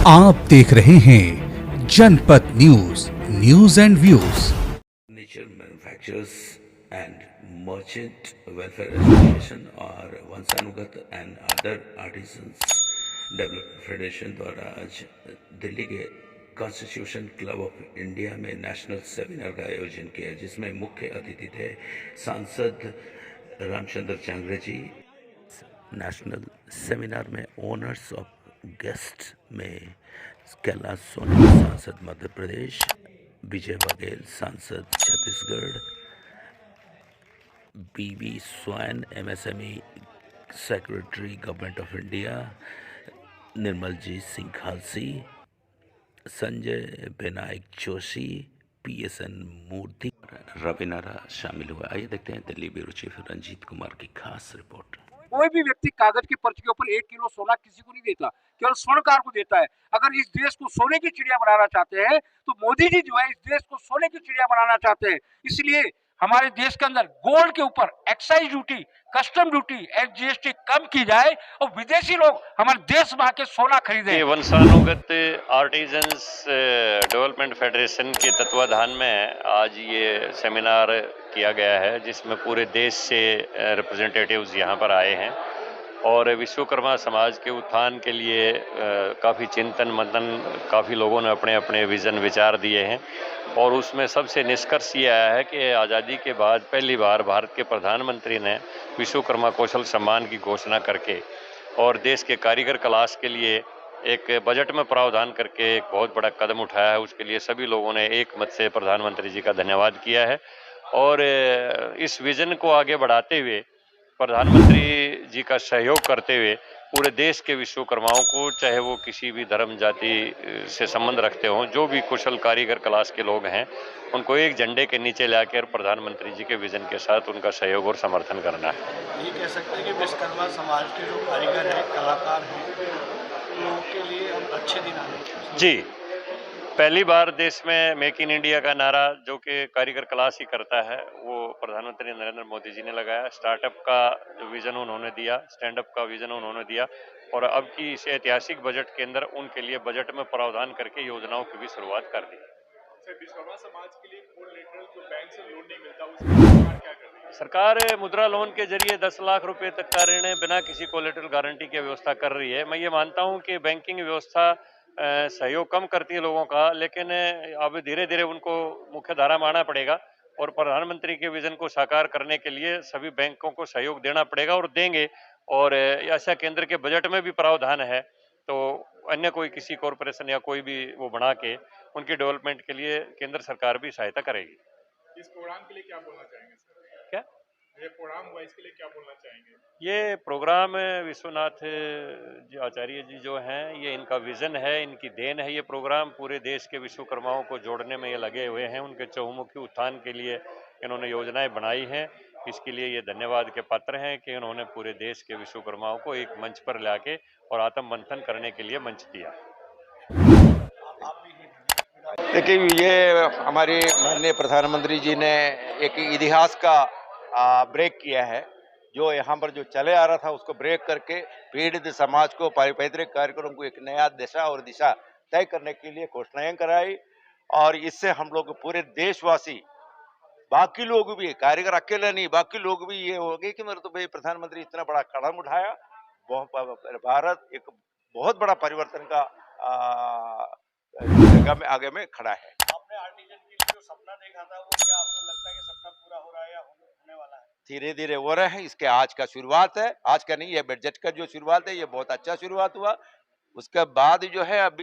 आप देख रहे हैं जनपद news, news and views. Furniture Manufacturers and Merchant Welfare Association और वंशानुगत and other artisans development federation द्वारा आज दिल्ली के कॉन्स्टिट्यूशन क्लब ऑफ इंडिया में नेशनल सेमिनार का आयोजन किया, जिसमें मुख्य अतिथि थे सांसद रामचंद्र चांगरे जी। नेशनल सेमिनार में ओनर्स ऑफ गेस्ट में कैलाश सोनी सांसद मध्य प्रदेश, विजय बघेल सांसद Chhattisgarh, B V Swain MSME secretary government of India, Nirmaljeet Singh Khalsi, Sanjay Vinayak Joshi, PSN Murthy, Ravinara शामिल हुए। आइए देखते हैं दिल्ली ब्यूरो चीफ रंजीत कुमार की खास रिपोर्ट। कोई भी व्यक्ति कागज की पर्ची के ऊपर 1 किलो सोना किसी को नहीं देता, केवल स्वर्णकार को देता है। अगर इस देश को सोने की चिड़िया बनाना चाहते हैं तो मोदी जी जो है इस देश को सोने की चिड़िया बनाना चाहते हैं। इसलिए हमारे देश के अंदर गोल्ड के ऊपर excise duty, custom duty, GST कम की जाए और विदेशी लोग हमारे देश में आके सोना खरीदें। ये वंशानुगत आर्टिजन्स डेवलपमेंट फेडरेशन के तत्वाधान में आज ये सेमिनार किया गया है, जिसमें पूरे देश से रिप्रेजेंटेटिव्स यहाँ पर आए हैं और विश्वकर्मा समाज के उत्थान के लिए काफ़ी चिंतन मंथन, काफ़ी लोगों ने अपने अपने विज़न विचार दिए हैं और उसमें सबसे निष्कर्ष ये आया है कि आज़ादी के बाद पहली बार भारत के प्रधानमंत्री ने विश्वकर्मा कौशल सम्मान की घोषणा करके और देश के कारीगर क्लास के लिए एक बजट में प्रावधान करके एक बहुत बड़ा कदम उठाया है। उसके लिए सभी लोगों ने एक मत से प्रधानमंत्री जी का धन्यवाद किया है और इस विजन को आगे बढ़ाते हुए प्रधानमंत्री जी का सहयोग करते हुए पूरे देश के विश्वकर्माओं को, चाहे वो किसी भी धर्म जाति से संबंध रखते हों, जो भी कुशल कारीगर क्लास के लोग हैं, उनको एक झंडे के नीचे लाकर प्रधानमंत्री जी के विजन के साथ उनका सहयोग और समर्थन करना है। ये कह सकते हैं कि विश्वकर्मा समाज के जो कारीगर हैं, कलाकार हैं, उन लोगों के लिए अब अच्छे दिन आने हैं। जी, पहली बार देश में मेक इन इंडिया का नारा जो कि कारीगर क्लास ही करता है, वो प्रधानमंत्री नरेंद्र मोदी जी ने लगाया। स्टार्टअप का जो विजन उन्होंने दिया, स्टैंड अप का विजन उन्होंने दिया और अब की इस ऐतिहासिक बजट के अंदर उनके लिए बजट में प्रावधान करके योजनाओं की भी शुरुआत कर दी। विश्वकर्मा समाज के लिए कोलेटरल जो बैंक से लोन नहीं मिलता, उसके लिए सरकार क्या कर रही है? सरकार मुद्रा लोन के जरिए 10 लाख रुपए तक का ऋण बिना किसी कोलेटरल गारंटी की व्यवस्था कर रही है। मैं ये मानता हूं कि बैंकिंग व्यवस्था सहयोग कम करती है लोगों का, लेकिन अब धीरे धीरे उनको मुख्य धारा में आना पड़ेगा और प्रधानमंत्री के विजन को साकार करने के लिए सभी बैंकों को सहयोग देना पड़ेगा और देंगे। और ऐसा केंद्र के बजट में भी प्रावधान है, तो अन्य कोई किसी कॉरपोरेशन या कोई भी वो बना के उनकी डेवलपमेंट के लिए केंद्र सरकार भी सहायता करेगी। इस प्रोग्राम के लिए क्या बोलना चाहेंगे सर? क्या ये प्रोग्राम हुआ, इसके लिए क्या बोलना चाहेंगे? ये प्रोग्राम विश्वनाथ जी आचार्य जी जो हैं, ये इनका विजन है, इनकी देन है। ये प्रोग्राम पूरे देश के विश्वकर्माओं को जोड़ने में ये लगे हुए हैं। उनके चहुमुखी उत्थान के लिए इन्होंने योजनाएं बनाई हैं। इसके लिए ये धन्यवाद के पात्र हैं कि इन्होंने पूरे देश के विश्वकर्माओं को एक मंच पर लाके और आत्म मंथन करने के लिए मंच दिया। देखिए, ये हमारे माननीय प्रधानमंत्री जी ने एक इतिहास का ब्रेक किया है। जो यहाँ पर जो चले आ रहा था उसको ब्रेक करके पीड़ित समाज को, पैतृक कार्यक्रम को एक नया दिशा और दिशा तय करने के लिए घोषणाएं कराई और इससे हम लोग पूरे देशवासी, बाकी लोग भी, कारीगर अकेले नहीं, बाकी लोग भी ये हो गए कि मेरे तो भाई प्रधानमंत्री इतना बड़ा कदम उठाया। भारत एक बहुत बड़ा परिवर्तन का जगह में आगे में खड़ा है। आपने आर्टिजन के लिए जो सपना देखा था, वो क्या आपको लगता है कि सपना पूरा हो रहा है या होने वाला है? धीरे धीरे हो रहे हैं। इसके आज का शुरुआत है, आज का नहीं, ये बजट का जो शुरुआत है ये बहुत अच्छा शुरुआत हुआ। उसके बाद जो है अभी